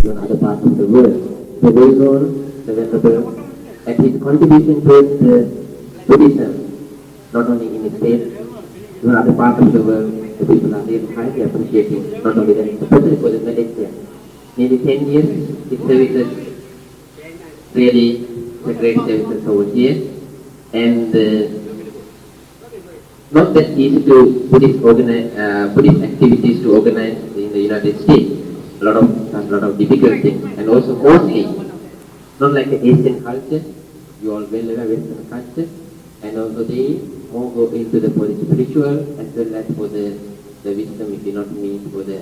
in other parts of the world. So based on the Venerable and his contribution towards the Buddhism, not only in the state, in other parts of the world, the people are really highly appreciating, not only that, especially for the Malaysia. Nearly 10 years, his services really the great services over here, and not that easy to Buddhist activities to organize in the United States. A lot of difficult things, and also mostly not like the Asian culture. You all well aware Western culture, and also they more go into the for the spiritual as well as for the wisdom. If you not mean for the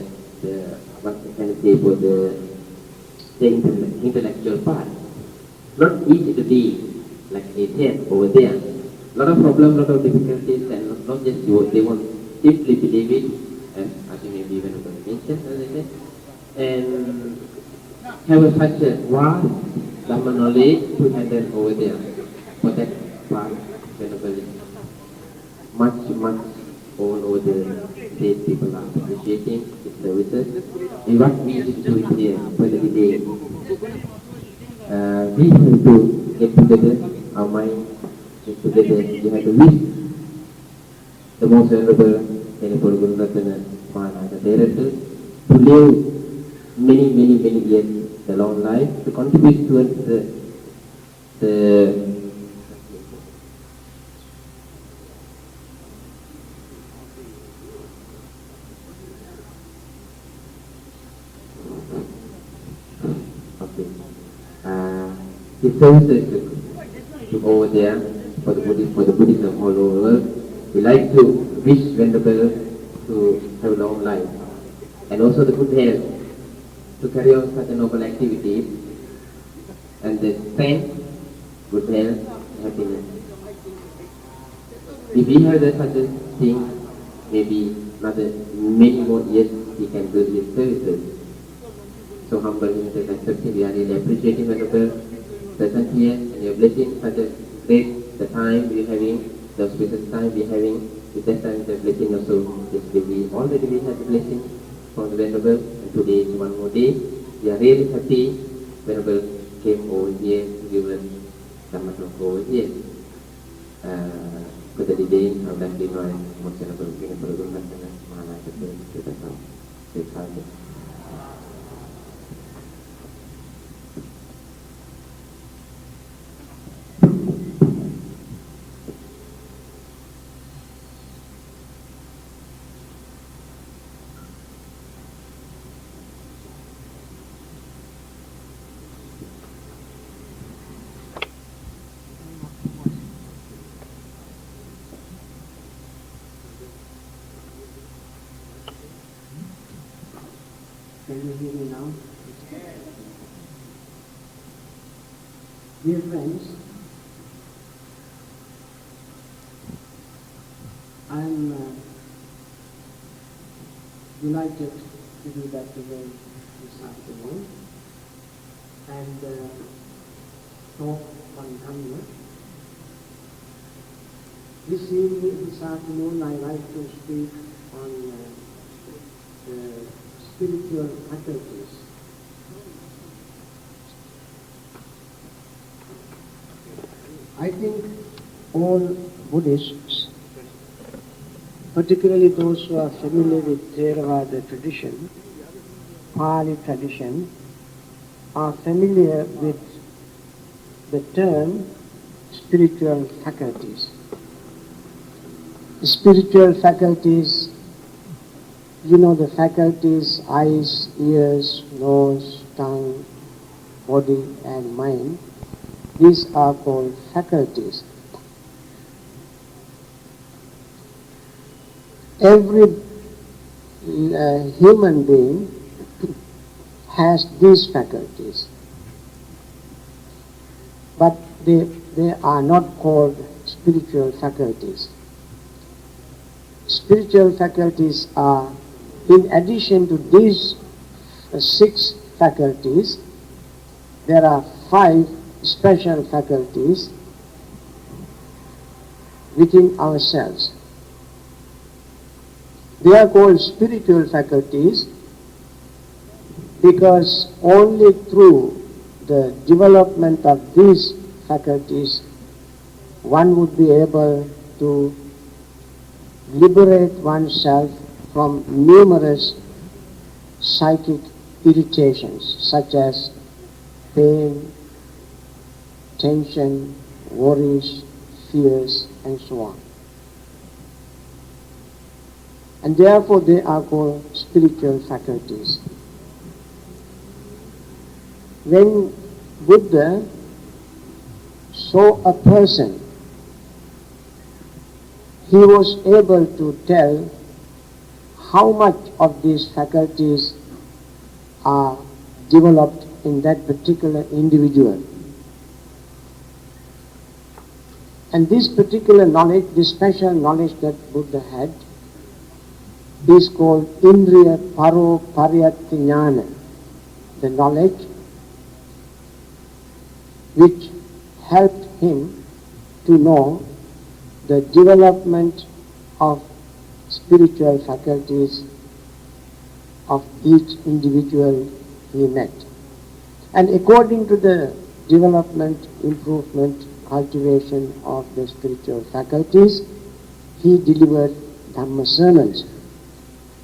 what can I say for the intellectual part. Not easy to be like Asian over there. Lot of problems, lot of difficulties, and not just you, they won't deeply believe it, as you maybe even mentioned earlier, and have such a vast Dhamma knowledge to handle over there. For that part, Venerable, much all over the state people are appreciating his services. And what we should do here for the day, we have to get together, our mind get together, we have to wish the most Venerable Henepola Gunaratana Maharaj Director to live many years, a long life, to contribute towards the his services to over there for the Buddhism all over the world. We like to wish Venerable to have a long life and also the good health to carry on such a noble activity and the strength, good health, happiness. If we have such a thing, maybe many more years he can do his services. So humble himself, accepting, we are really appreciating Venerable present here and your blessing, such a great the time we're having, the auspicious time we're having, with that time the blessing also, we already we had the blessing from the Venerable, and today is one more day. We are really happy Venerable came over here to give us Dhamma talk over here. For the day, I would like to invite most Venerable Henepola Gunaratana Maharaj to the house. Can you hear me now? Dear friends, I am delighted to be back again this afternoon and talk on Dhamma. This afternoon, I like to speak on the spiritual faculties. I think all Buddhists, particularly those who are familiar with Theravada tradition, Pali tradition, are familiar with the term spiritual faculties. The spiritual faculties, you know, the faculties, eyes, ears, nose, tongue, body and mind, these are called faculties. Every human being has these faculties, but they are not called spiritual faculties. Spiritual faculties are, in addition to these 6 faculties, there are 5 special faculties within ourselves. They are called spiritual faculties because only through the development of these faculties one would be able to liberate oneself from numerous psychic irritations such as pain, tension, worries, fears, and so on. And therefore they are called spiritual faculties. When Buddha saw a person, he was able to tell how much of these faculties are developed in that particular individual. And this particular knowledge, this special knowledge that Buddha had, is called Indriya Paro Pariyatti Jnana, the knowledge which helped him to know the development of spiritual faculties of each individual he met. And according to the development, improvement, cultivation of the spiritual faculties, he delivered Dhamma sermons.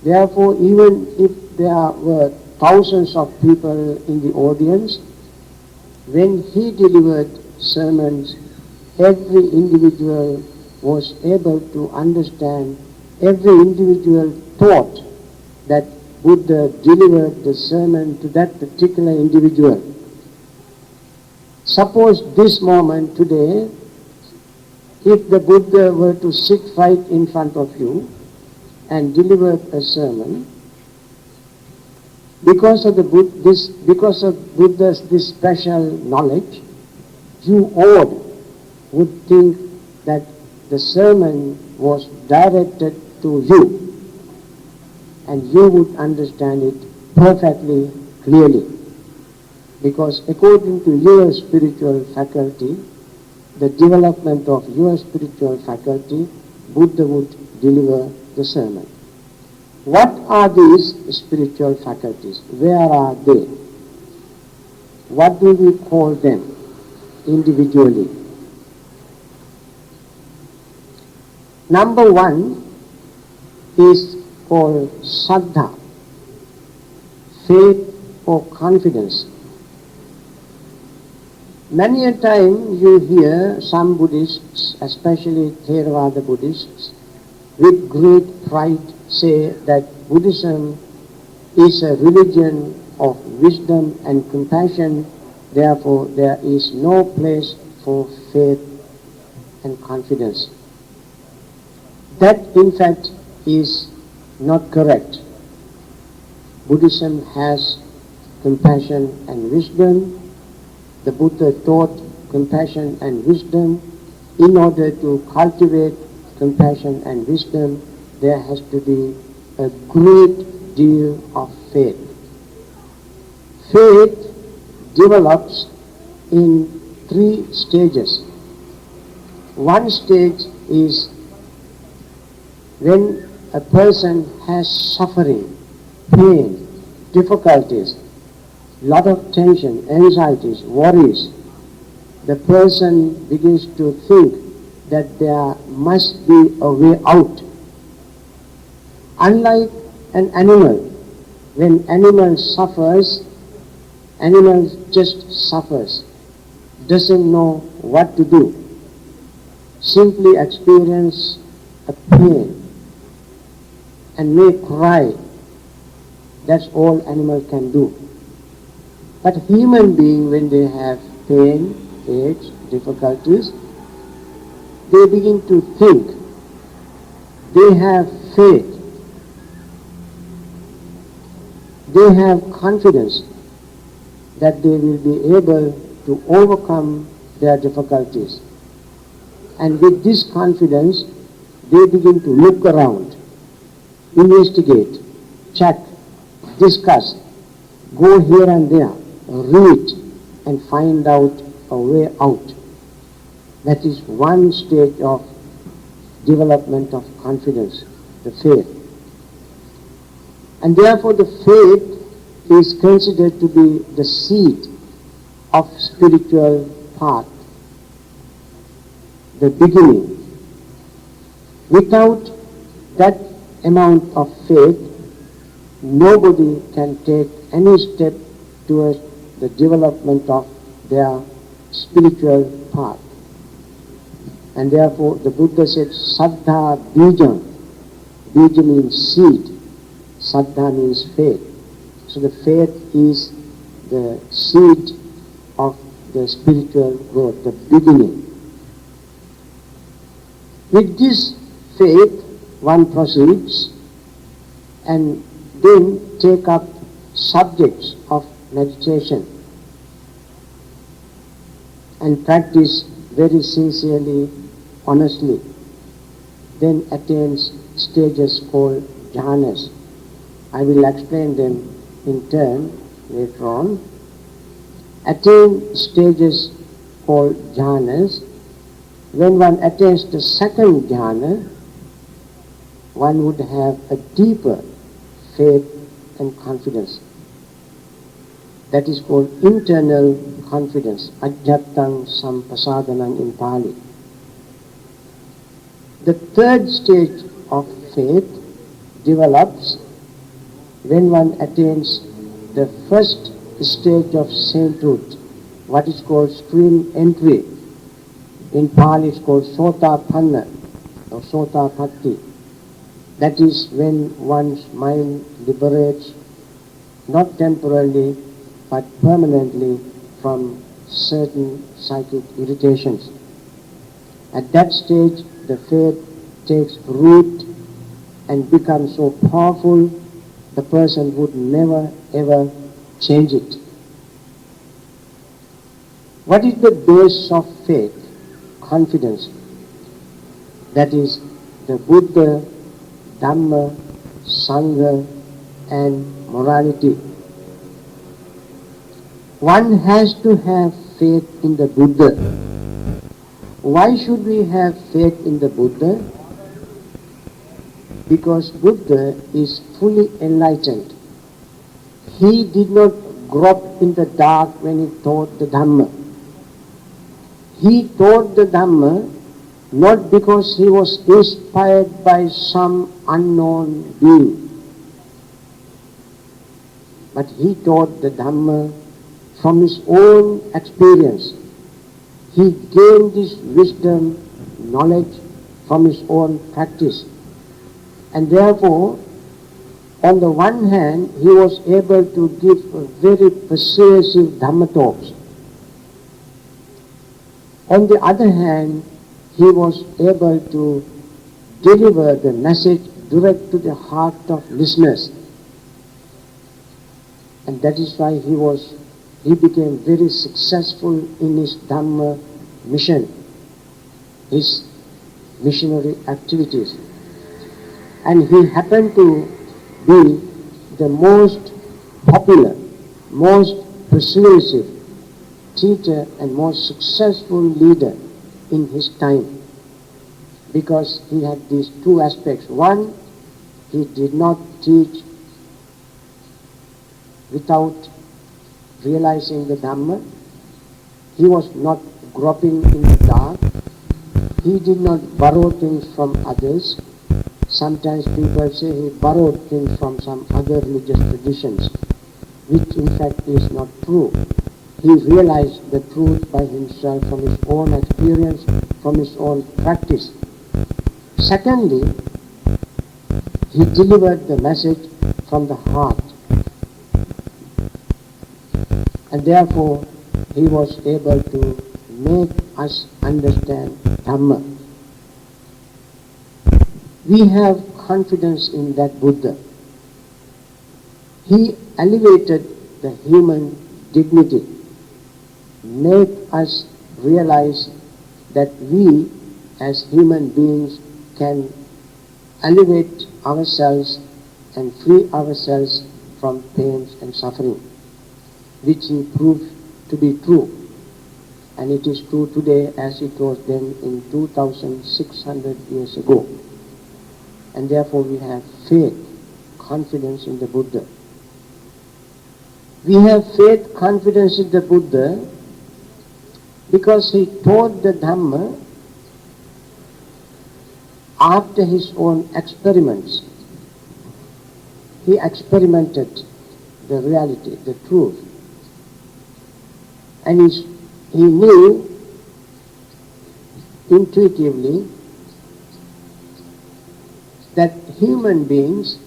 Therefore, even if there were thousands of people in the audience, when he delivered sermons, every individual was able to understand, every individual thought that Buddha delivered the sermon to that particular individual. Suppose this moment today, if the Buddha were to sit right in front of you and deliver a sermon, because of Buddha's this special knowledge, you all would think that the sermon was directed to you, and you would understand it perfectly clearly. Because according to your spiritual faculty, the development of your spiritual faculty, Buddha would deliver the sermon. What are these spiritual faculties? Where are they? What do we call them individually? Number one is called Saddha, faith or confidence. Many a time you hear some Buddhists, especially Theravada Buddhists, with great pride say that Buddhism is a religion of wisdom and compassion, therefore there is no place for faith and confidence. That in fact is not correct. Buddhism has compassion and wisdom. The Buddha taught compassion and wisdom. In order to cultivate compassion and wisdom, there has to be a great deal of faith. Faith develops in 3 stages. One stage is when a person has suffering, pain, difficulties, lot of tension, anxieties, worries. The person begins to think that there must be a way out. Unlike an animal, when animal suffers, animal just suffers, doesn't know what to do, simply experience a pain and may cry. That's all animal can do. But human being, when they have pain, aches, difficulties, they begin to think. They have faith. They have confidence that they will be able to overcome their difficulties. And with this confidence, they begin to look around, investigate, check, discuss, go here and there, read, and find out a way out. That is one stage of development of confidence, the faith. And therefore the faith is considered to be the seed of spiritual path, the beginning. Without that amount of faith, nobody can take any step towards the development of their spiritual path. And therefore the Buddha said, Saddha Bijam. Bija means seed. Saddha means faith. So the faith is the seed of the spiritual growth, the beginning. With this faith, one proceeds and then take up subjects of meditation and practice very sincerely, honestly, then attains stages called jhanas. I will explain them in turn later on. Attain stages called jhanas. When one attains the second jhana, one would have a deeper faith and confidence. That is called internal confidence, ajjattang sampasadanam in Pali. The third stage of faith develops when one attains the first stage of sainthood, what is called stream entry. In Pali it's called sotapanna or sotapatti. That is when one's mind liberates, not temporarily but permanently, from certain psychic irritations. At that stage the faith takes root and becomes so powerful the person would never ever change it. What is the base of faith? Confidence. That is the Buddha, Dhamma, Sangha and morality. One has to have faith in the Buddha. Why should we have faith in the Buddha? Because Buddha is fully enlightened. He did not grope in the dark when he taught the Dhamma. He taught the Dhamma not because he was inspired by some unknown being, but he taught the Dhamma from his own experience. He gained this wisdom, knowledge from his own practice. And therefore, on the one hand, he was able to give very persuasive Dhamma talks. On the other hand, he was able to deliver the message direct to the heart of listeners. And that is why he became very successful in his Dhamma mission, his missionary activities. And he happened to be the most popular, most persuasive teacher and most successful leader in his time, because he had these two aspects. One, he did not teach without realizing the Dhamma. He was not groping in the dark. He did not borrow things from others. Sometimes people say he borrowed things from some other religious traditions, which in fact is not true. He realized the truth by himself from his own experience, from his own practice. Secondly, he delivered the message from the heart. And therefore, he was able to make us understand Dhamma. We have confidence in that Buddha. He elevated the human dignity, make us realize that we as human beings can elevate ourselves and free ourselves from pains and suffering, which he proved to be true. And it is true today as it was then in 2,600 years ago. And therefore we have faith, confidence in the Buddha. We have faith, confidence in the Buddha because he taught the Dhamma after his own experiments. He experimented the reality, the truth. And he knew intuitively that human beings,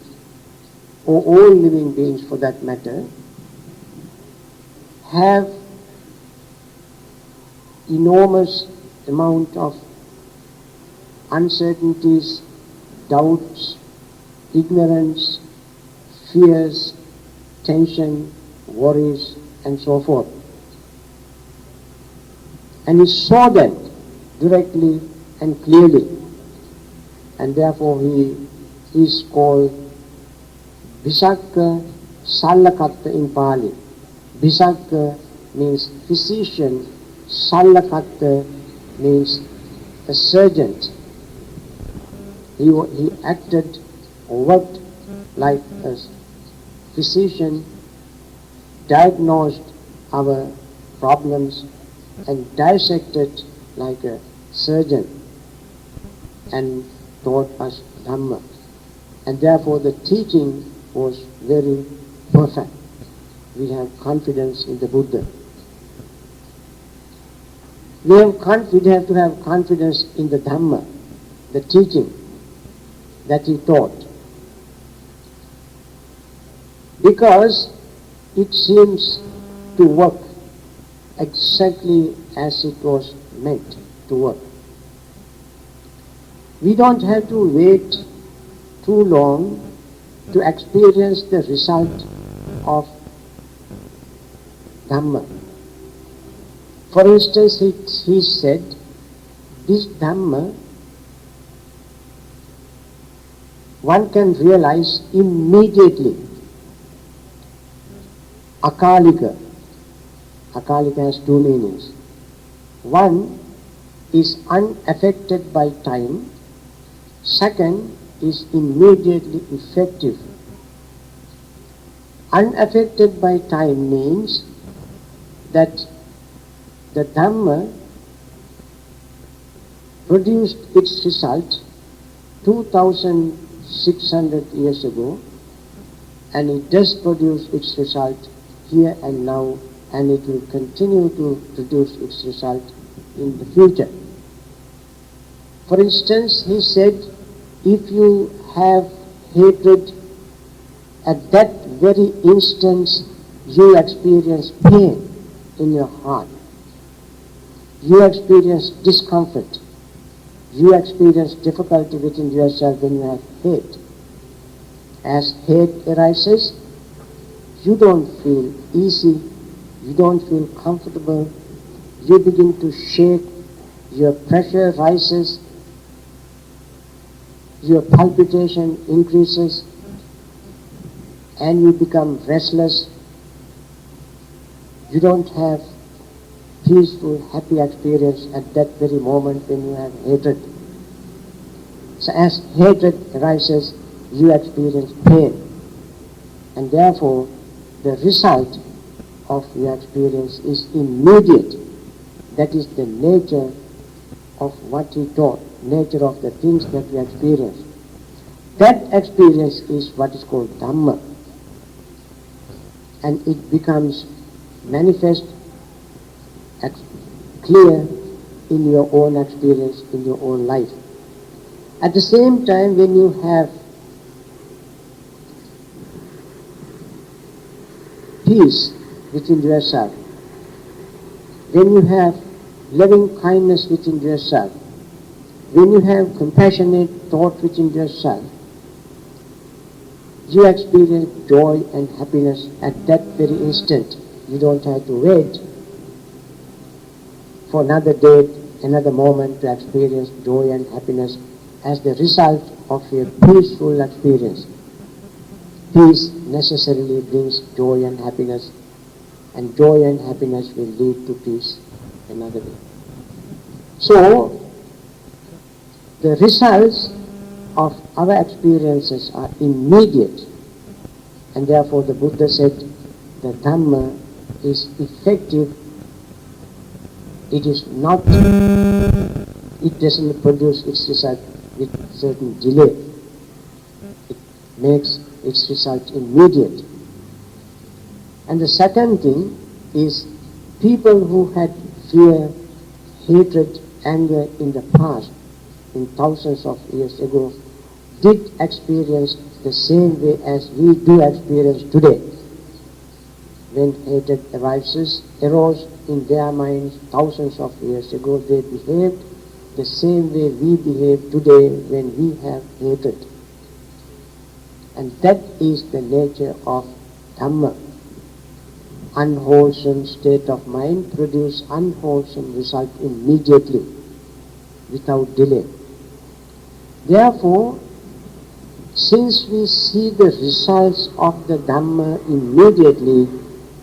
or all living beings for that matter, have enormous amount of uncertainties, doubts, ignorance, fears, tension, worries, and so forth. And he saw that directly and clearly, and therefore he is called Bhisakka Sallakatta in Pali. Bhisakka means physician, Sallakatta means a surgeon. He acted or worked like a physician, diagnosed our problems, and dissected like a surgeon, and taught us Dhamma. And therefore the teaching was very perfect. We have confidence in the Buddha. We have to have confidence in the Dhamma, the teaching that he taught. Because it seems to work exactly as it was meant to work. We don't have to wait too long to experience the result of Dhamma. For instance, he said, this Dhamma one can realize immediately. Akalika. Akalika has two meanings. One is unaffected by time. Second is immediately effective. Unaffected by time means that the Dhamma produced its result 2,600 years ago, and it does produce its result here and now, and it will continue to produce its result in the future. For instance, he said, if you have hatred, at that very instant you experience pain in your heart. You experience discomfort. You experience difficulty within yourself when you have hate. As hate arises, you don't feel easy, you don't feel comfortable, you begin to shake, your pressure rises, your palpitation increases, and you become restless. You don't have peaceful, happy experience at that very moment when you have hatred. So as hatred arises, you experience pain. And therefore, the result of your experience is immediate. That is the nature of what he taught, nature of the things that we experience. That experience is what is called Dhamma. And it becomes manifest, clear in your own experience, in your own life. At the same time, when you have peace within yourself, when you have loving kindness within yourself, when you have compassionate thought within yourself, you experience joy and happiness at that very instant. You don't have to wait for another day, another moment to experience joy and happiness as the result of your peaceful experience. Peace necessarily brings joy and happiness, and joy and happiness will lead to peace another day. So, the results of our experiences are immediate, and therefore the Buddha said, the Dhamma is effective, it is not, it doesn't produce its result with certain delay. It makes its result immediate. And the second thing is, people who had fear, hatred, anger in the past, in thousands of years ago, did experience the same way as we do experience today. When hatred arose in their minds thousands of years ago, they behaved the same way we behave today when we have hatred. And that is the nature of Dhamma. Unwholesome state of mind produce unwholesome result immediately, without delay. Therefore, since we see the results of the Dhamma immediately,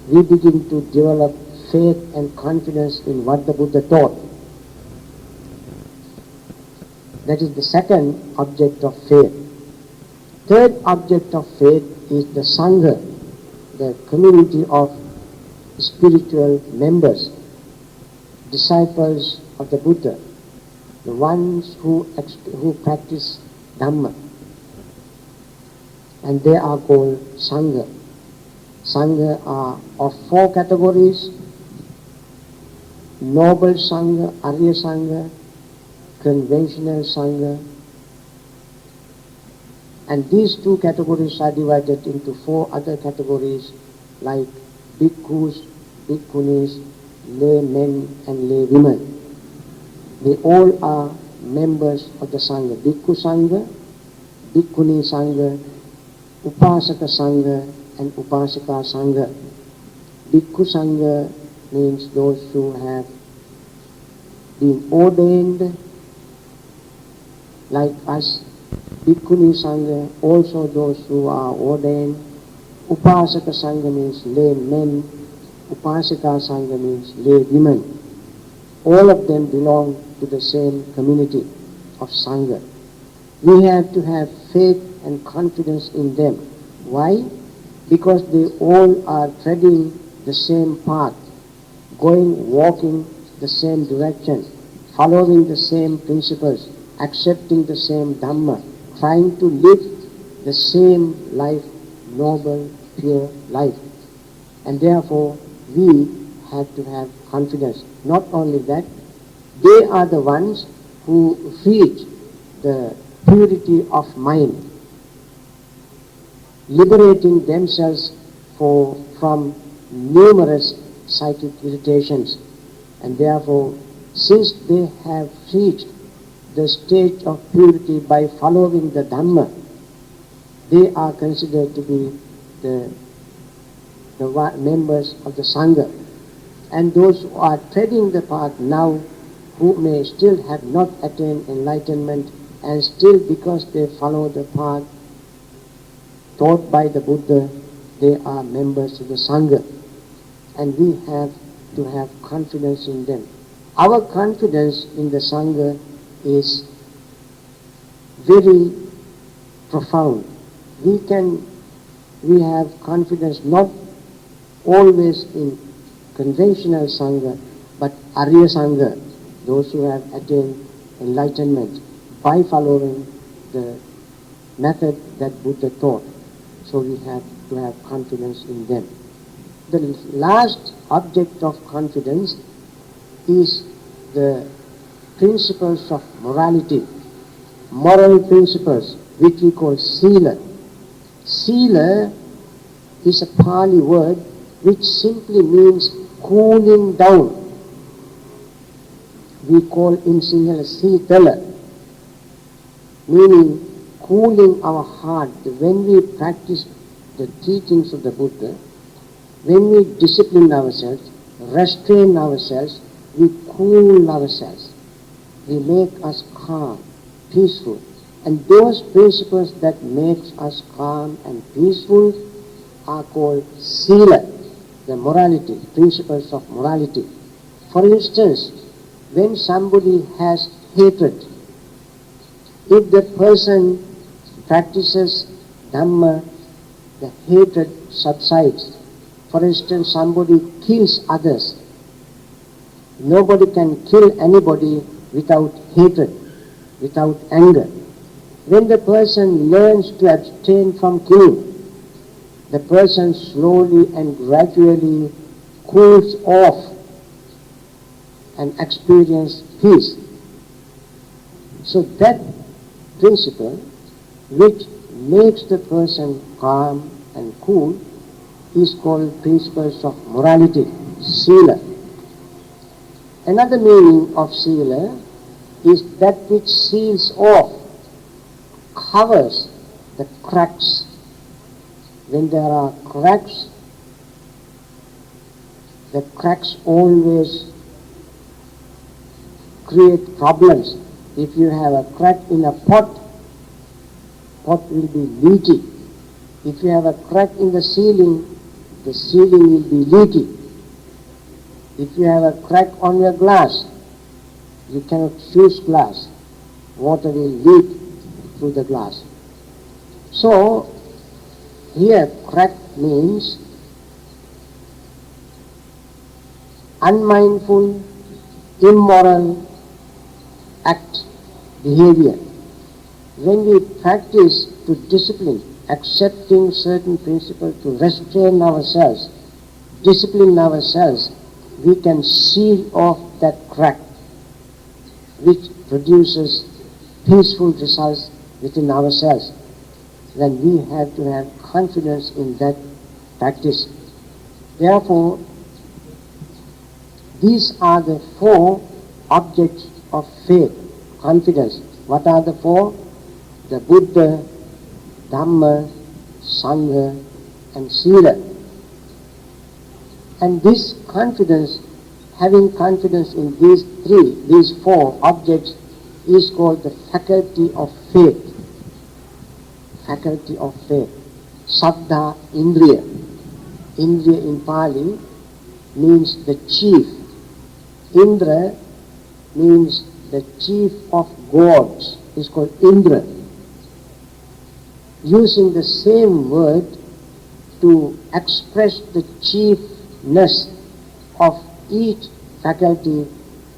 we begin to develop faith and confidence in what the Buddha taught. That is the second object of faith. Third object of faith is the Sangha, the community of spiritual members, disciples of the Buddha, the ones who practice Dhamma. And they are called Sangha. Sangha are of four categories: Noble Sangha, Arya Sangha, Conventional Sangha. And these two categories are divided into four other categories, like bhikkhus, bhikkhunis, lay men and lay women. They all are members of the Sangha: Bhikkhu Sangha, Bhikkhuni Sangha, Upasaka Sangha and Upasaka Sangha. Bhikkhu Sangha means those who have been ordained like us. Bhikkhuni Sangha, also those who are ordained. Upasaka Sangha means lay men. Upasaka Sangha means lay women. All of them belong to the same community of Sangha. We have to have faith and confidence in them. Why? Because they all are treading the same path, walking the same direction, following the same principles, accepting the same Dhamma, trying to live the same life, noble, pure life. And therefore, we have to have confidence. Not only that, they are the ones who reach the purity of mind, liberating themselves from numerous psychic irritations. And therefore, since they have reached the stage of purity by following the Dhamma, they are considered to be the members of the Sangha. And those who are treading the path now, who may still have not attained enlightenment, and still because they follow the path taught by the Buddha, they are members of the Sangha. And we have to have confidence in them. Our confidence in the Sangha is very profound. We have confidence not always in conventional Sangha, but Arya Sangha, those who have attained enlightenment by following the method that Buddha taught. So we have to have confidence in them. The last object of confidence is the principles of morality, moral principles, which we call Sila. Sila is a Pali word which simply means cooling down. We call in Sinhala Sitala, meaning cooling our heart. When we practice the teachings of the Buddha, when we discipline ourselves, restrain ourselves, we cool ourselves. We make us calm, peaceful. And those principles that make us calm and peaceful are called Sila, the morality, principles of morality. For instance, when somebody has hatred, if the person practices Dhamma, the hatred subsides. For instance, somebody kills others. Nobody can kill anybody without hatred, without anger. When the person learns to abstain from killing, the person slowly and gradually cools off and experiences peace. So that principle which makes the person calm and cool is called principles of morality, sila. Another meaning of sila is that which seals off, covers the cracks. When there are cracks, the cracks always create problems. If you have a crack in a pot, pot will be leaky. If you have a crack in the ceiling will be leaky. If you have a crack on your glass, you cannot use glass. Water will leak through the glass. So, here crack means unmindful, immoral act, behavior. When we practice to discipline, accepting certain principles to restrain ourselves, discipline ourselves, we can seal off that crack which produces peaceful results within ourselves. Then we have to have confidence in that practice. Therefore, these are the four objects of faith, confidence. What are the four? The Buddha, Dhamma, Sangha and Sila. And this confidence, having confidence in these four objects is called the faculty of faith. Faculty of faith. Saddha Indriya. Indriya in Pali means the chief. Indra means the chief of gods. It's called Indra. Using the same word to express the chiefness of each faculty,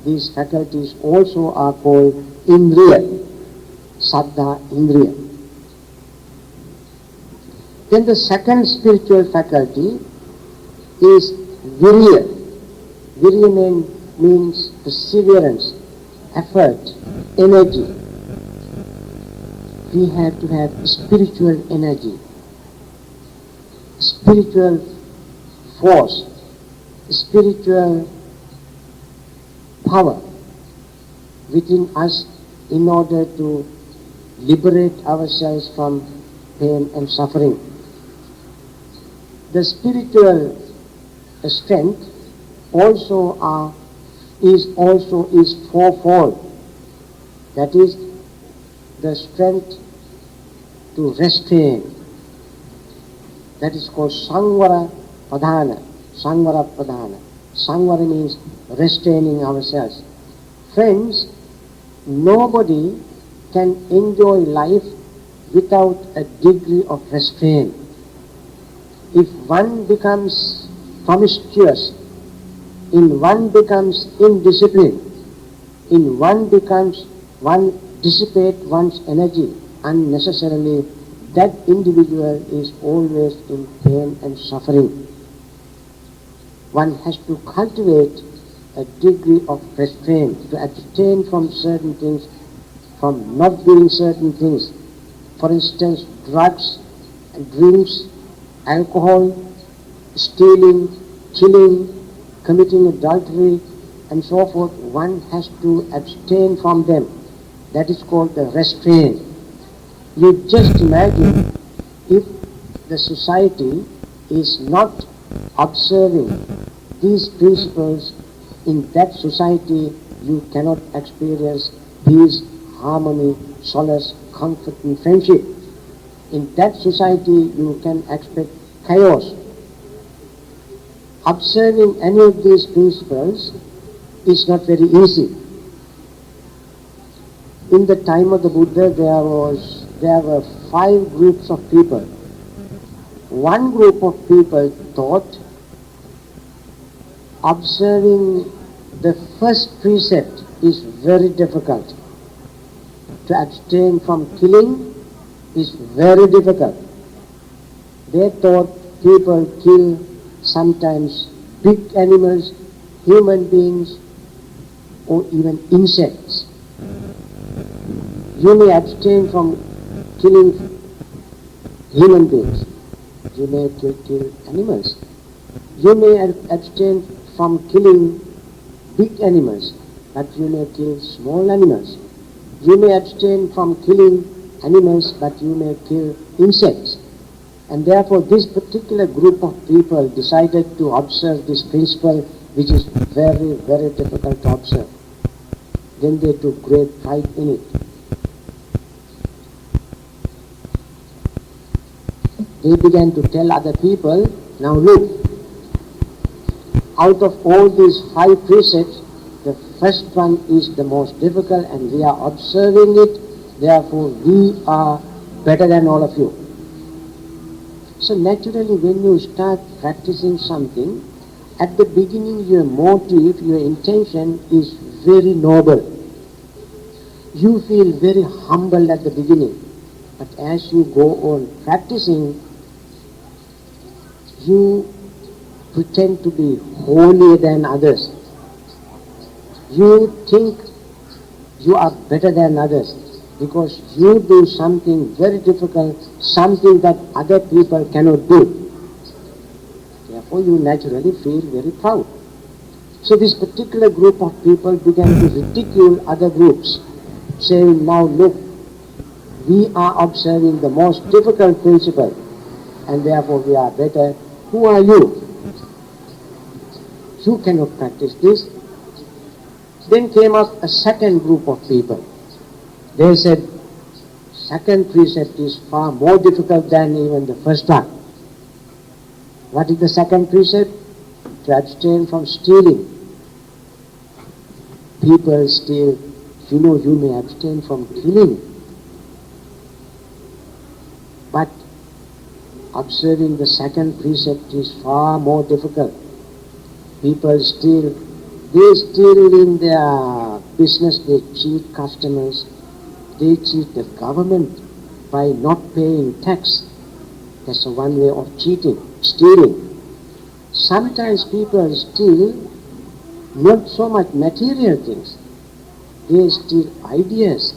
these faculties also are called Indriya, Saddha Indriya. Then the second spiritual faculty is Virya. Virya means perseverance, effort, energy. We have to have spiritual energy, spiritual force, spiritual power within us in order to liberate ourselves from pain and suffering. The spiritual strength also is fourfold. That is the strength to restrain. That is called Sangvara Padhana. Sangvara Padhana. Sangvara means restraining ourselves. Friends, nobody can enjoy life without a degree of restraint. If one becomes promiscuous, in one becomes indisciplined, in one dissipates one's energy unnecessarily, that individual is always in pain and suffering. One has to cultivate a degree of restraint, to abstain from certain things, from not doing certain things. For instance, drugs, drinks, alcohol, stealing, killing, committing adultery, and so forth. One has to abstain from them. That is called the restraint. You just imagine if the society is not observing these principles, in that society you cannot experience peace, harmony, solace, comfort and friendship. In that society you can expect chaos. Observing any of these principles is not very easy. In the time of the Buddha there were 5 groups of people. One group of people thought observing the first precept is very difficult. To abstain from killing is very difficult. They thought people kill sometimes big animals, human beings, or even insects. You may abstain from killing human beings. You may kill animals. You may abstain from killing big animals, but you may kill small animals. You may abstain from killing animals, but you may kill insects. And therefore this particular group of people decided to observe this principle, which is very, very difficult to observe. Then they took great pride in it. They began to tell other people, now look, out of all these 5 precepts, the first one is the most difficult and we are observing it, therefore we are better than all of you. So naturally when you start practicing something, at the beginning your motive, your intention is very noble. You feel very humble at the beginning, but as you go on practicing, you pretend to be holier than others. You think you are better than others because you do something very difficult, something that other people cannot do. Therefore you naturally feel very proud. So this particular group of people began to ridicule other groups, saying, now look, we are observing the most difficult principle and therefore we are better. Who are you? You cannot practice this. Then came up a second group of people. They said, second precept is far more difficult than even the first one. What is the second precept? To abstain from stealing. People steal. You may abstain from killing. But observing the second precept is far more difficult. People steal. They steal in their business, they cheat customers, they cheat the government by not paying tax. That's one way of cheating, stealing. Sometimes people steal not so much material things, they steal ideas.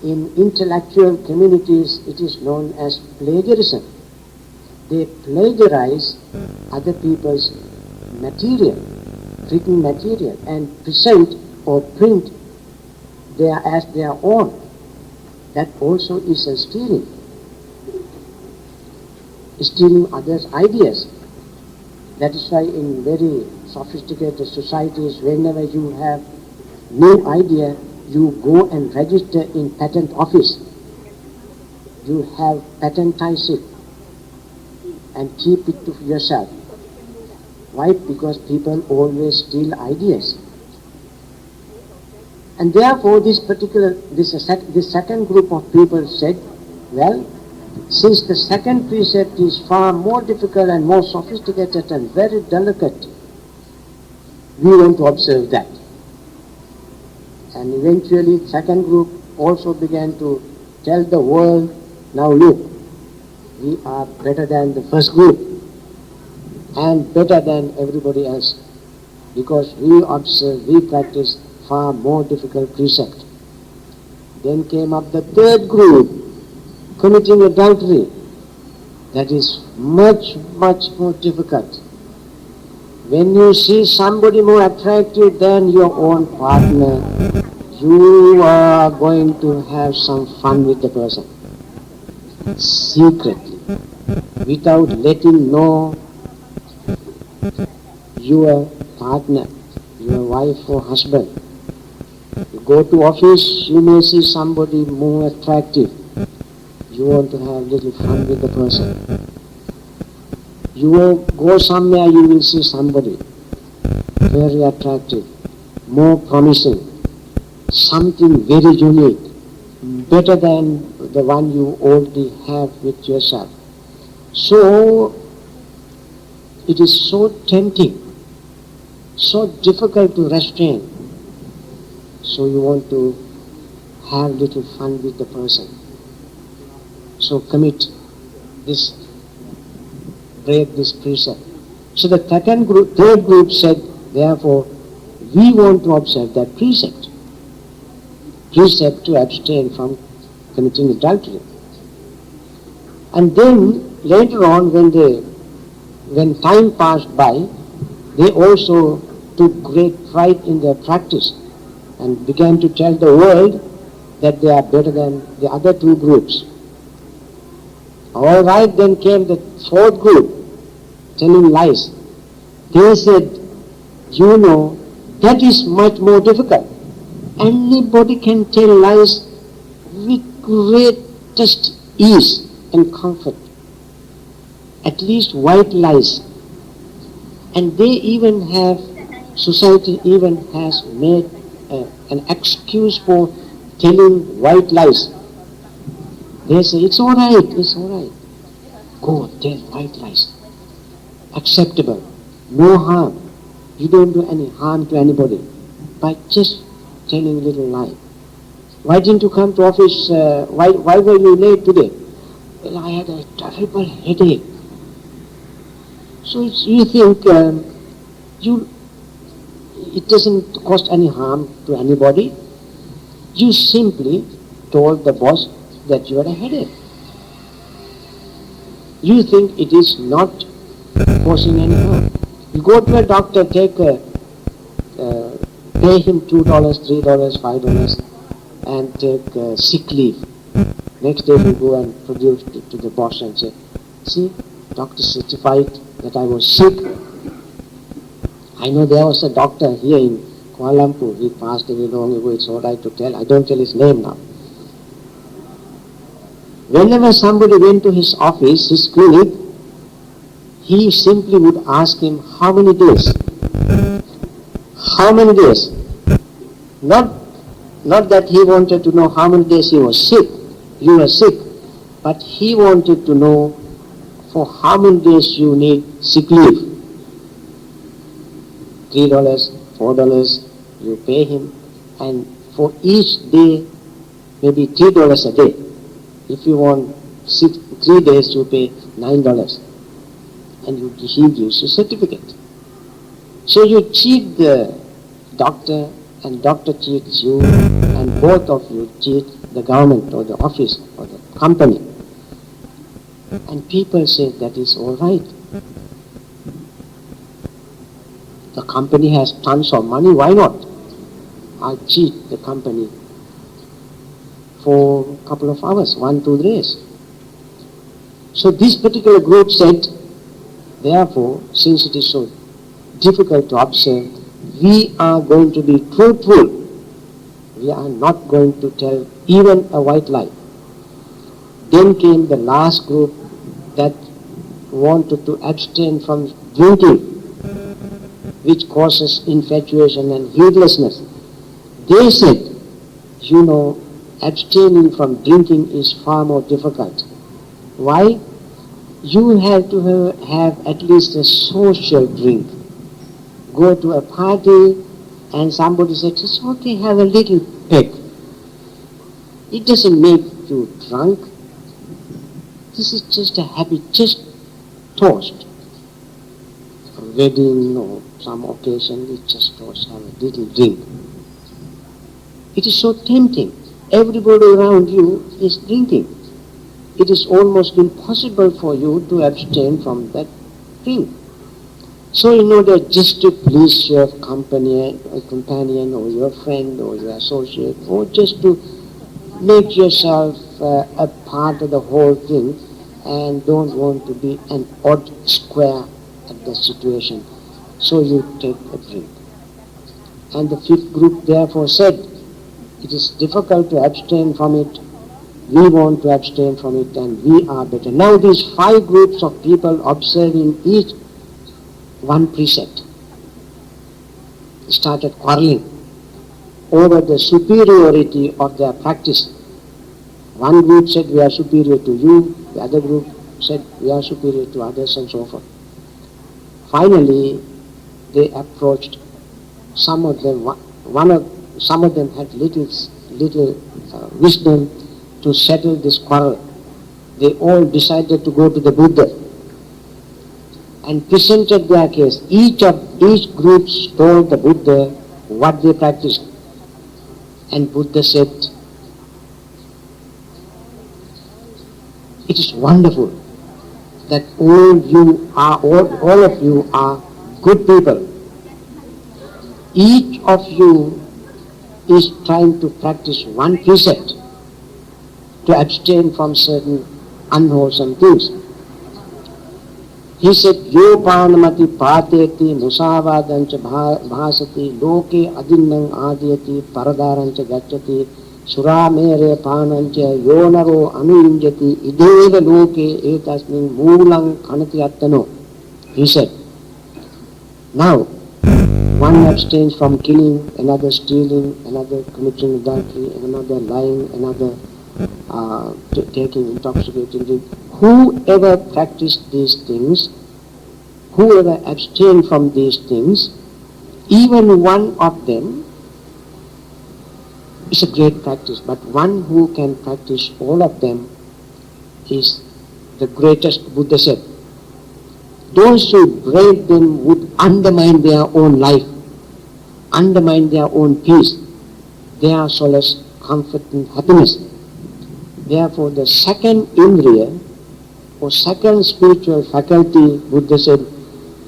In intellectual communities it is known as plagiarism. They plagiarize other people's material, written material, and present or print as their own. That also is a stealing. Stealing others' ideas. That is why in very sophisticated societies, whenever you have new idea, you go and register in patent office. You have patentize it and keep it to yourself. Why? Because people always steal ideas. And therefore this second group of people said, well, since the second precept is far more difficult and more sophisticated and very delicate, we want to observe that. And eventually second group also began to tell the world, now look, we are better than the first group and better than everybody else because we observe, we practice far more difficult precept. Then came up the third group, committing adultery. That is much, much more difficult. When you see somebody more attractive than your own partner, you are going to have some fun with the person. Secretly, without letting know your partner, your wife or husband. You go to office, you may see somebody more attractive. You want to have little fun with the person. You will go somewhere, you will see somebody very attractive, more promising, something very unique, better than the one you already have with yourself. So it is so tempting, so difficult to restrain. So you want to have little fun with the person. So commit this, break this precept. So the third group said, therefore, we want to observe that precept to abstain from committing adultery. And then later on, when time passed by, they also took great pride in their practice and began to tell the world that they are better than the other two groups. All right, then came the fourth group, telling lies. They said, you know, that is much more difficult. Anybody can tell lies with greatest ease and comfort. At least white lies. And they even have, society even has made an excuse for telling white lies. They say, it's all right. Go tell white lies. Acceptable. No harm. You don't do any harm to anybody by just telling a little lie. Why didn't you come to office? Why were you late today? Well, I had a terrible headache. So you think it doesn't cause any harm to anybody. You simply told the boss that you had a headache. You think it is not causing any harm. You go to a doctor, pay him $2, $3, $5 and take sick leave. Next day you go and produce it to the boss and say, see, doctor certified that I was sick. I know there was a doctor here in Kuala Lumpur. He passed away long ago. It's all right to tell. I don't tell his name now. Whenever somebody went to his office, his clinic, he simply would ask him, how many days? How many days? Not that he wanted to know how many days he was sick, you were sick, but he wanted to know for how many days you need sick leave. $3, $4, you pay him, and for each day, maybe $3 a day. If you want 3 days, you pay $9, and he gives you a certificate. So you cheat the doctor, and doctor cheats you, and both of you cheat the government or the office or the company. And people say that is all right. The company has tons of money, why not? I cheat the company for a couple of hours, 1-2 days. So this particular group said, therefore, since it is so difficult to observe, we are going to be truthful. We are not going to tell even a white lie. Then came the last group that wanted to abstain from drinking, which causes infatuation and heedlessness. They said, you know, abstaining from drinking is far more difficult. Why? You have to have at least a social drink. Go to a party and somebody says, it's okay, have a little peg. It doesn't make you drunk. This is just a habit, just toast. A wedding or some occasion, we just toast, have a little drink. It is so tempting. Everybody around you is drinking. It is almost impossible for you to abstain from that drink. So in order just to please your companion or your friend or your associate, or just to make yourself a part of the whole thing and don't want to be an odd square at the situation, so you take a drink. And the fifth group therefore said, it is difficult to abstain from it, we want to abstain from it, and we are better. Now these 5 groups of people observing each one precept started quarreling over the superiority of their practice. One group said, we are superior to you, the other group said, we are superior to others, and so forth. finally they approached some of them. Some of them had little wisdom to settle this quarrel. They all decided to go to the Buddha and presented their case. Each group told the Buddha what they practiced. And Buddha said, it is wonderful that all of you are good people. Each of you is trying to practice one precept to abstain from certain unwholesome things. He said, Yopanamati pateti musavadancha bhasati loke adinnang adiyati paradarancha gacchati suramere panancha yonaro anuyunjati ideva loke etasmin moolang kanati attano. He said, now one abstains from killing, another stealing, another committing adultery, another lying, another taking intoxicating drink. Whoever practiced these things, whoever abstained from these things, even one of them is a great practice, but one who can practice all of them is the greatest. Buddha said, those who break them would undermine their own life, undermine their own peace, their solace, comfort and happiness. Therefore the second indriya or second spiritual faculty, Buddha said,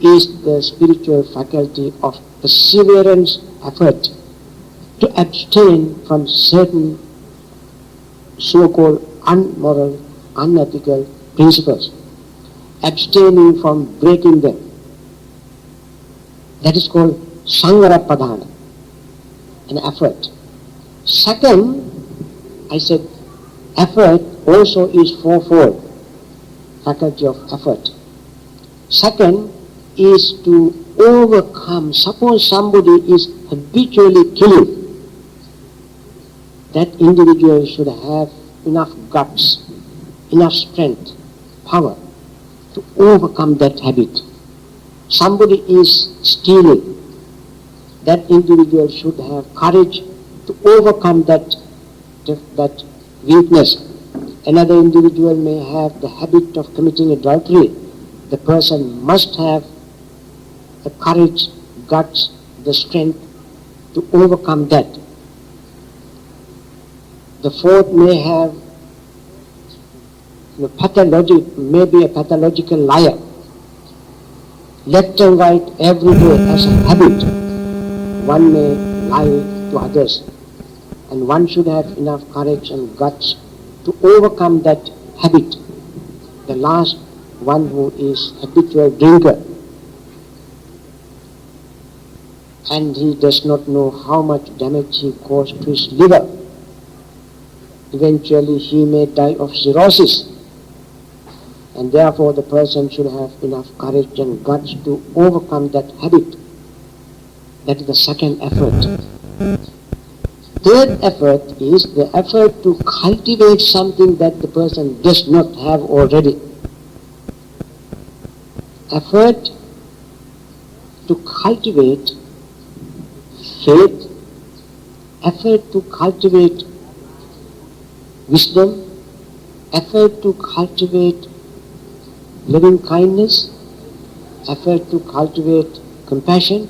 is the spiritual faculty of perseverance, effort to abstain from certain so-called unmoral, unethical principles, abstaining from breaking them. That is called sangara padhana, an effort. Second, I said, effort also is fourfold, faculty of effort. Second is to overcome. Suppose somebody is habitually killing. That individual should have enough guts, enough strength, power to overcome that habit. Somebody is stealing. That individual should have courage to overcome that weakness. Another individual may have the habit of committing adultery. The person must have the courage, guts, the strength to overcome that. The fourth may have may be a pathological liar. Left and right every day as a habit. One may lie to others, and one should have enough courage and guts to overcome that habit. The last one who is habitual drinker, and he does not know how much damage he caused to his liver. Eventually he may die of cirrhosis, and therefore the person should have enough courage and guts to overcome that habit. That is the second effort. Third effort is the effort to cultivate something that the person does not have already. Effort to cultivate faith, effort to cultivate wisdom, effort to cultivate loving kindness, effort to cultivate compassion,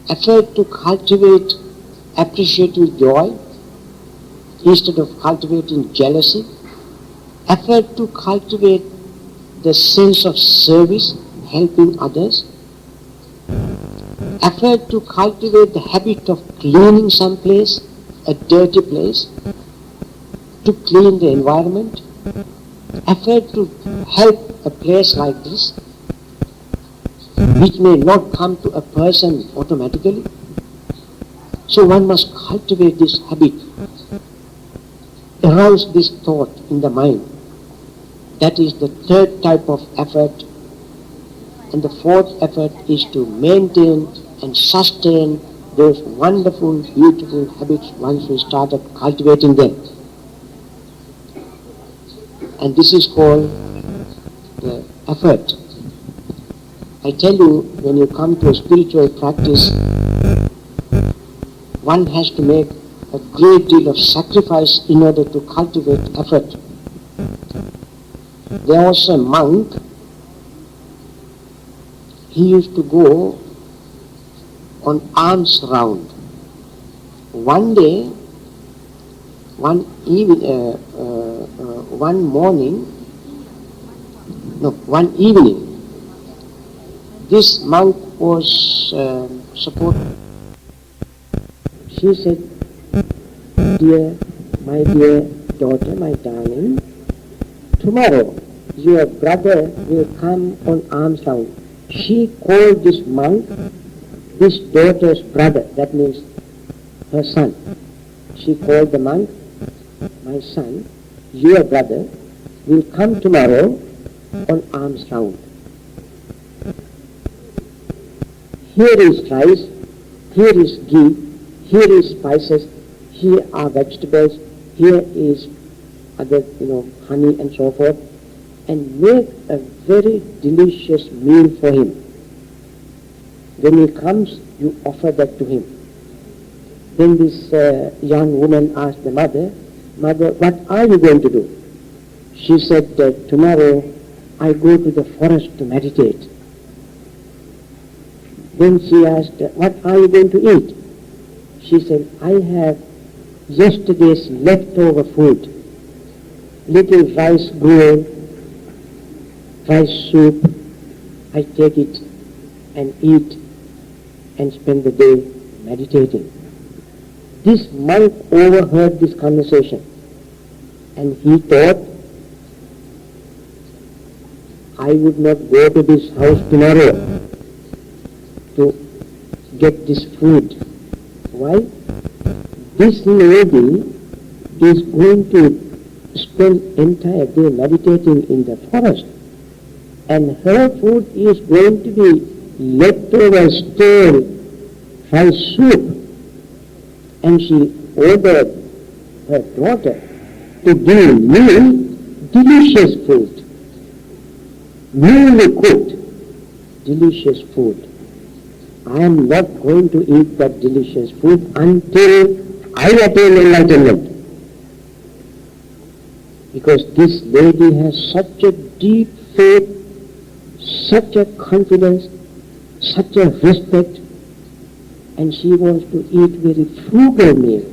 effort to cultivate appreciative joy instead of cultivating jealousy, effort to cultivate the sense of service, helping others, effort to cultivate the habit of cleaning some place, a dirty place, to clean the environment, effort to help a place like this, which may not come to a person automatically. So one must cultivate this habit, arouse this thought in the mind. That is the third type of effort. And the fourth effort is to maintain and sustain those wonderful, beautiful habits once we started cultivating them. And this is called the effort. I tell you, when you come to a spiritual practice, one has to make a great deal of sacrifice in order to cultivate effort. There was a monk, he used to go on alms round. One day, one evening, this monk was supported. She said, my dear daughter, my darling, tomorrow your brother will come on alms round. She called this monk, this daughter's brother, that means her son. She called the monk, my son, your brother will come tomorrow on alms round. Here is rice, here is ghee, here is spices, here are vegetables, here is other, honey and so forth, and make a very delicious meal for him. When he comes, you offer that to him. Then this young woman asked the mother, "Mother, what are you going to do?" She said that tomorrow I go to the forest to meditate. Then she asked, "What are you going to eat?" She said, "I have yesterday's leftover food, little rice gruel, rice soup. I take it and eat and spend the day meditating." This monk overheard this conversation and he thought, I would not go to this house tomorrow to get this food. Why? This lady is going to spend entire day meditating in the forest, and her food is going to be leftover stale rice soup. And she ordered her daughter to give me delicious food, newly cooked, delicious food. I am not going to eat that delicious food until I attain enlightenment. Because this lady has such a deep faith, such a confidence, such a respect, and she wants to eat very frugal meal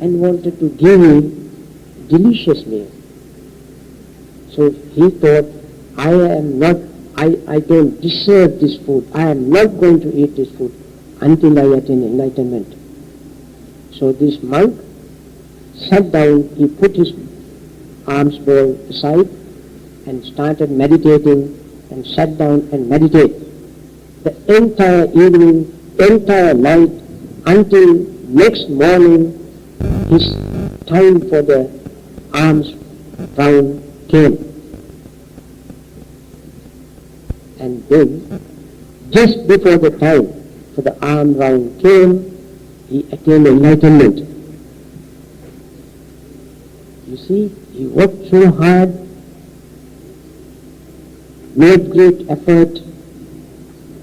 and wanted to give me delicious meal. So he thought, I don't deserve this food. I am not going to eat this food until I attain enlightenment. So this monk sat down, he put his alms bowl aside and started meditating and sat down and meditated. The entire evening, entire night, until next morning, his time for the alms round came. And then, just before the time for the alms round came, he attained enlightenment. You see, he worked so hard, made great effort,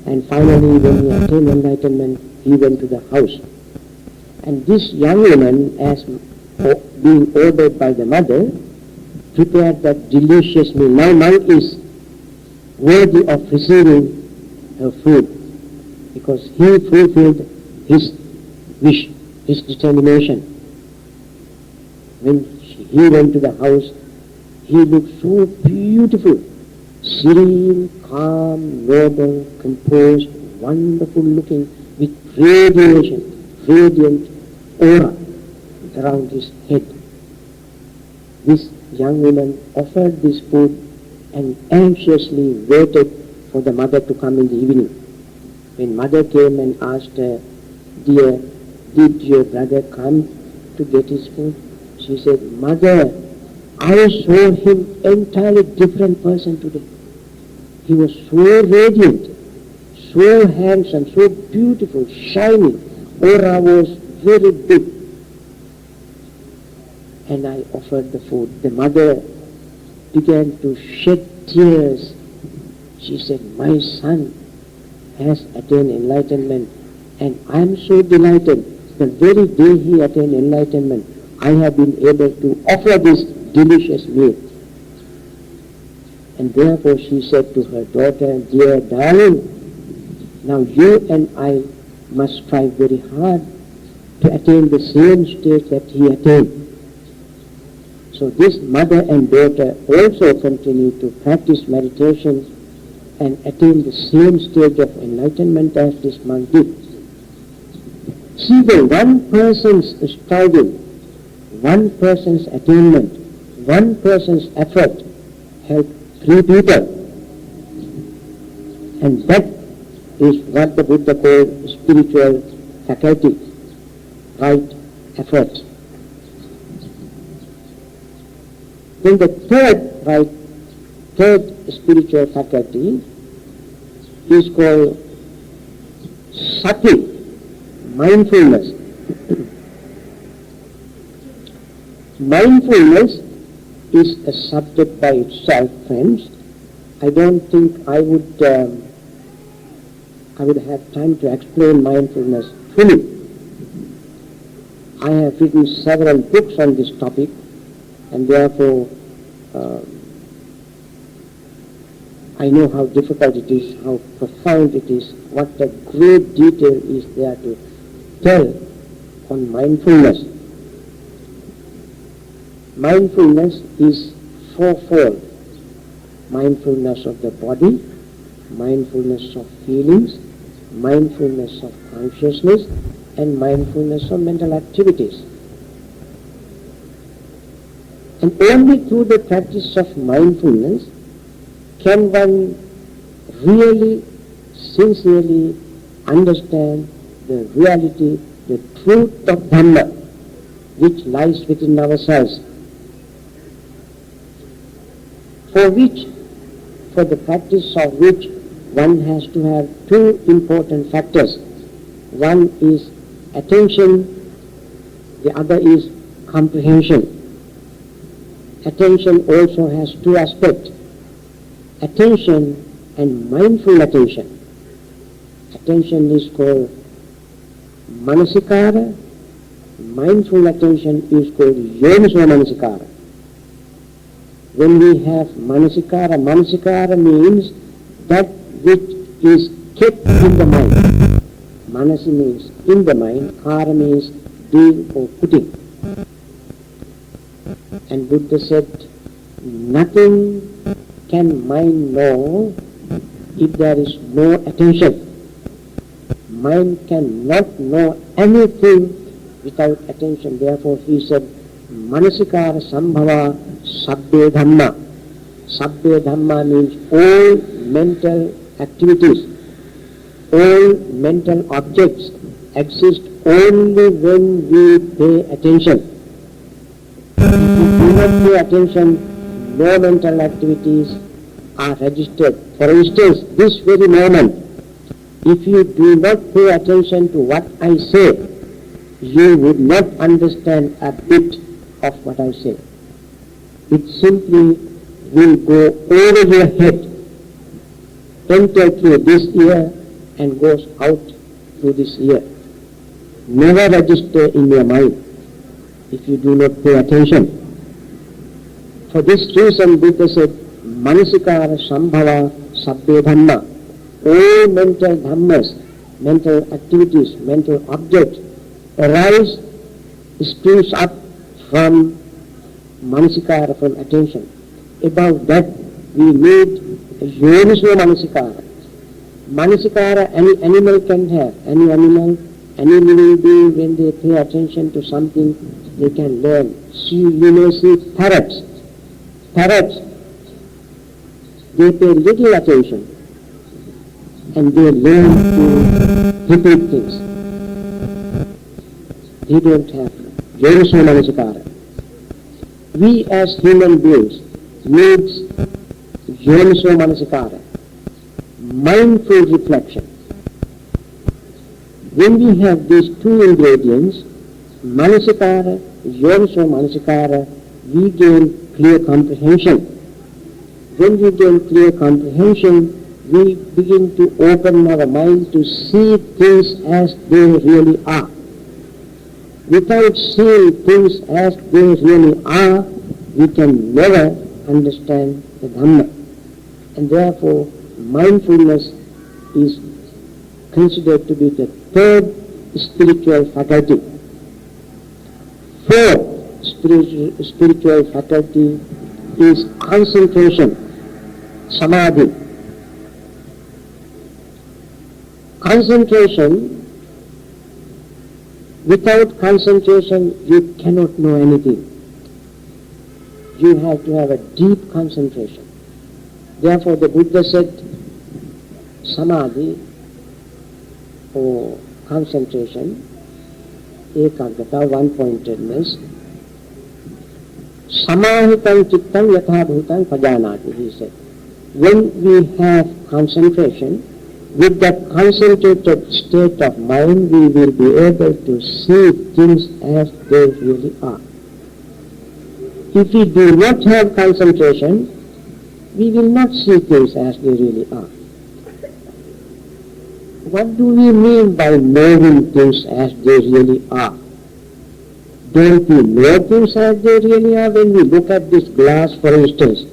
and finally when he attained enlightenment, he went to the house. And this young woman, as being ordered by the mother, prepared that delicious meal. Now monk is worthy of receiving her food, because he fulfilled his wish, his determination. When he went to the house, he looked so beautiful, serene, calm, noble, composed, wonderful looking, with radiant aura around his head. This young woman offered this food and anxiously waited for the mother to come in the evening. When mother came and asked her, "Dear, did your brother come to get his food?" She said, "Mother, I saw him entirely different person today. He was so radiant, so handsome, so beautiful, shining. Aura was very big. And I offered the food." The mother began to shed tears She said, my son has attained enlightenment, and I am so delighted. The very day he attained enlightenment, I have been able to offer this delicious meal. And therefore she said to her daughter, dear darling, now you and I must strive very hard to attain the same state that he attained. So this mother and daughter also continue to practice meditation and attain the same stage of enlightenment as this monk did. See, the one person's striving, one person's attainment, one person's effort help three people. And that is what the Buddha called spiritual faculty, right effort. Then the third spiritual faculty is called sati, mindfulness. Mindfulness is a subject by itself, friends. I don't think I would have time to explain mindfulness fully. I have written several books on this topic, and therefore I know how difficult it is, how profound it is, what a great detail is there to tell on mindfulness. Mindfulness is fourfold. Mindfulness of the body, mindfulness of feelings, mindfulness of consciousness, and mindfulness of mental activities. And only through the practice of mindfulness can one really, sincerely understand the reality, the truth of Dhamma, which lies within ourselves, for the practice of which one has to have two important factors. One is attention, the other is comprehension. Attention also has two aspects, attention and mindful attention. Attention is called manasikara, mindful attention is called yoniso manasikara. When we have manasikara, manasikara means that which is kept in the mind. Manasi means in the mind, kara means doing or putting. And Buddha said, nothing can mind know if there is no attention. Mind cannot know anything without attention. Therefore he said, manasikara sambhava sabbe dhamma. Sabbe dhamma means all mental activities, all mental objects exist only when we pay attention. If we do not pay attention, no mental activities are registered. For instance, this very moment, if you do not pay attention to what I say, you would not understand a bit of what I say. It simply will go over your head, enter through this ear and goes out through this ear. Never register in your mind if you do not pay attention. For this reason Buddha said, manasikara sambhava sabbe dhamma. All mental dhammas, mental activities, mental objects arise, springs up from manasikara, from attention. Above that we need yoniso manasikara. Manasikara any animal can have. Any animal, any living being, when they pay attention to something, they can learn. You may see parrots. Parrots, they pay little attention and they learn to repeat things. They don't have yoniso manasikara. We as human beings need yoniso manasikara, mindful reflection. When we have these two ingredients, manasikara, yoniso manasikara, we gain clear comprehension. When we gain clear comprehension, we begin to open our mind to see things as they really are. Without seeing things as they really are, we can never understand the Dhamma. And therefore, mindfulness is considered to be the third spiritual faculty. Fourth spiritual faculty is concentration, samadhi. Concentration, without concentration you cannot know anything. You have to have a deep concentration. Therefore the Buddha said samadhi or concentration, ekagrata, one-pointedness, samahitam chittam yatha bhutam pajanati, he said. When we have concentration, with that concentrated state of mind, we will be able to see things as they really are. If we do not have concentration, we will not see things as they really are. What do we mean by knowing things as they really are? Don't we know things as they really are? When we look at this glass, for instance,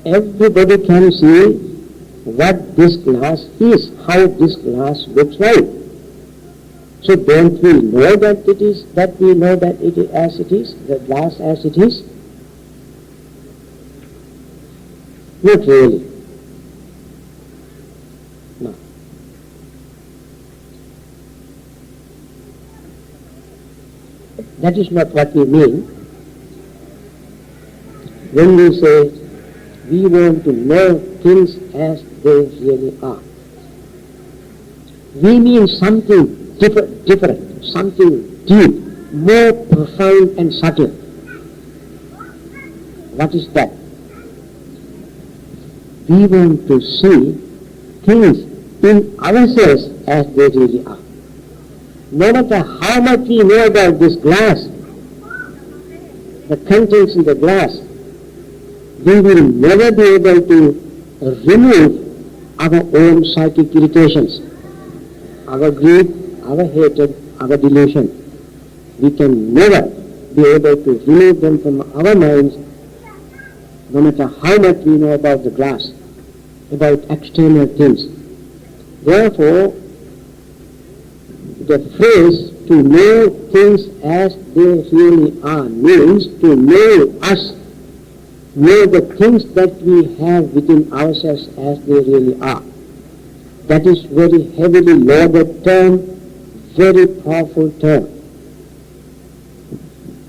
everybody can see what this glass is, how this glass looks like. So don't we know that it is, that we know that it is as it is, the glass as it is? Not really. No. That is not what we mean when we say we want to know things as they really are. We mean something different, something deep, more profound and subtle. What is that? We want to see things in ourselves as they really are. No matter how much we know about this glass, the contents in the glass, we will never be able to remove our own psychic irritations, our greed, our hatred, our delusion. We can never be able to remove them from our minds, no matter how much we know about the glass, about external things. Therefore, the phrase to know things as they really are means to know us, know the things that we have within ourselves as they really are. That is very heavily loaded term, very powerful term.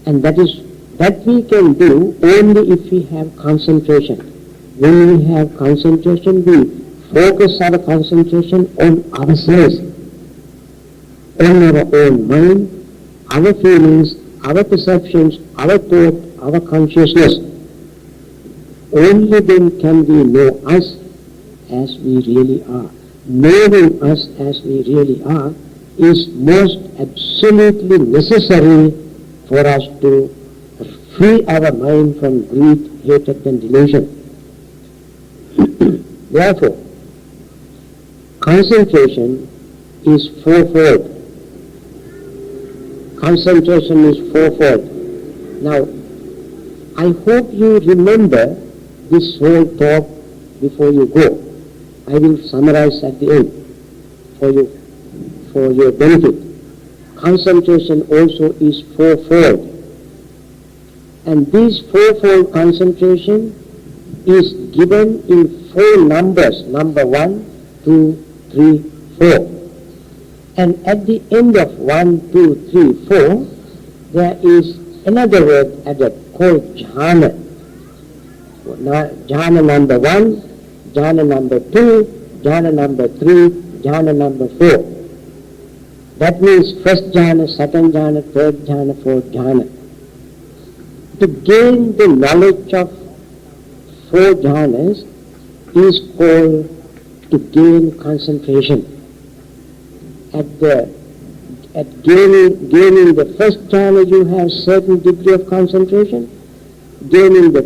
And that we can do only if we have concentration. When we have concentration, we focus our concentration on ourselves, on our own mind, our feelings, our perceptions, our thought, our consciousness. Only then can we know us as we really are. Knowing us as we really are is most absolutely necessary for us to free our mind from greed, hatred and delusion. Therefore, concentration is fourfold. Concentration is fourfold. Now, I hope you remember this whole talk before you go. I will summarize at the end for your benefit. Concentration also is fourfold. And this fourfold concentration is given in four numbers, number 1, 2, 3, 4. And at the end of 1, 2, 3, 4, there is another word added called jhana. Jhana number 1, jhana number 2, jhana number 3, jhana number 4. That means first jhana, second jhana, third jhana, fourth jhana. To gain the knowledge of 4 jhanas is called to gain concentration. At gaining the first jhana you have certain degree of concentration. Gaining the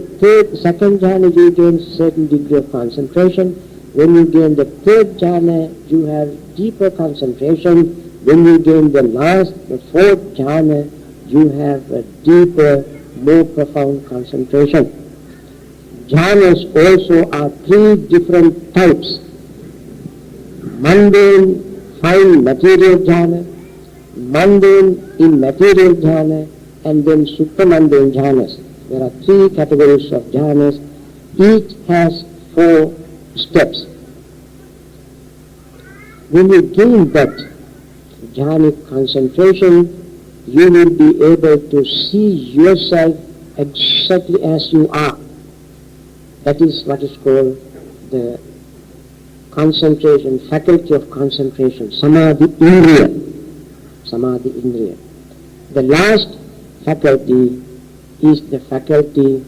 second jhana, you gain certain degree of concentration. When you gain the third jhana, you have deeper concentration. When you gain the fourth jhana, you have a deeper, more profound concentration. Jhanas also are three different types. Mundane, fine material jhana, mundane, immaterial jhana, and then supramundane jhanas. There are three categories of jhanas. Each has 4 steps. When you gain that jhanic concentration, you will be able to see yourself exactly as you are. That is what is called the concentration, faculty of concentration, samadhi indriya. Samadhi indriya. The last faculty is the faculty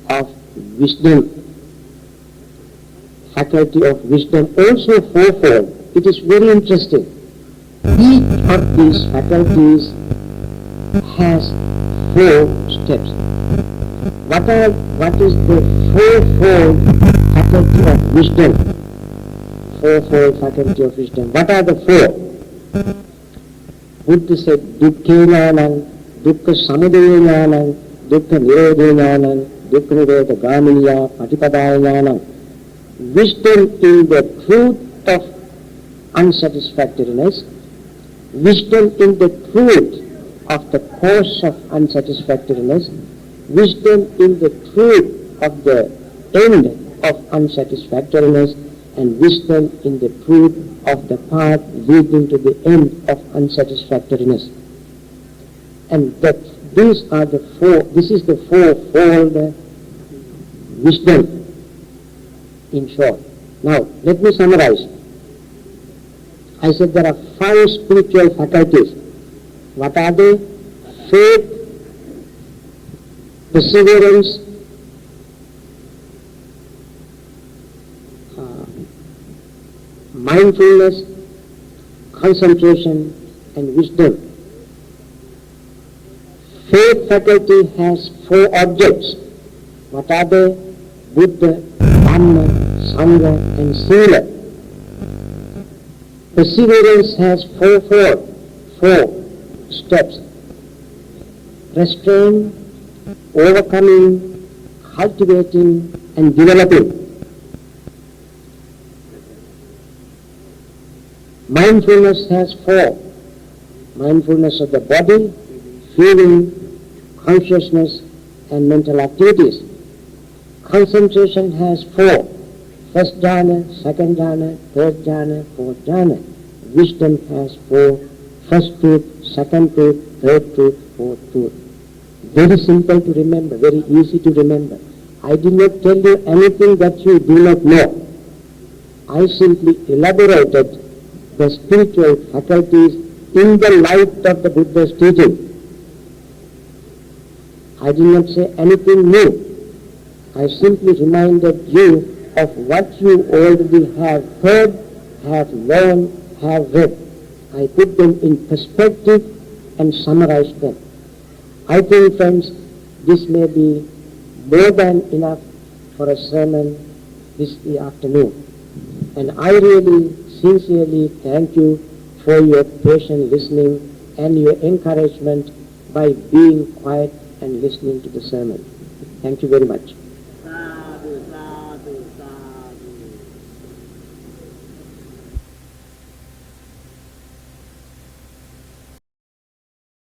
of wisdom. Faculty of wisdom, also fourfold. It is very interesting. Each of these faculties has 4 steps. What is the fourfold faculty of wisdom? Fourfold faculty of wisdom. What are the 4? Buddha said, dukkha jnanam, dukkha samudaya jnanam, dukkha nirodha jnanam, dukkha nirodha gaminiya patipadaya jnanam. Wisdom in the truth of unsatisfactoriness, wisdom in the truth of the cause of unsatisfactoriness, wisdom in the truth of the end of unsatisfactoriness, and wisdom in the truth of the path leading to the end of unsatisfactoriness. And this is the fourfold wisdom in short. Now, let me summarize. I said there are 5 spiritual faculties. What are they? Faith, perseverance, mindfulness, concentration, and wisdom. Faith faculty has 4 objects. What are they? Buddha, Dhamma, Sangha, and Sila. Perseverance has 4 steps. Restraint, overcoming, cultivating, and developing. Mindfulness has 4. Mindfulness of the body, feeling, consciousness, and mental activities. Concentration has 4. First jhana, second jhana, third jhana, fourth jhana. Wisdom has 4. First truth, second truth, third truth, fourth truth. Very simple to remember, very easy to remember. I did not tell you anything that you do not know. I simply elaborated the spiritual faculties in the light of the Buddha's teaching. I did not say anything new. I simply reminded you of what you already have heard, have learned, have read. I put them in perspective and summarized them. I think, friends, this may be more than enough for a sermon this afternoon. And I really, sincerely thank you for your patient listening and your encouragement by being quiet and listening to the sermon. Thank you very much.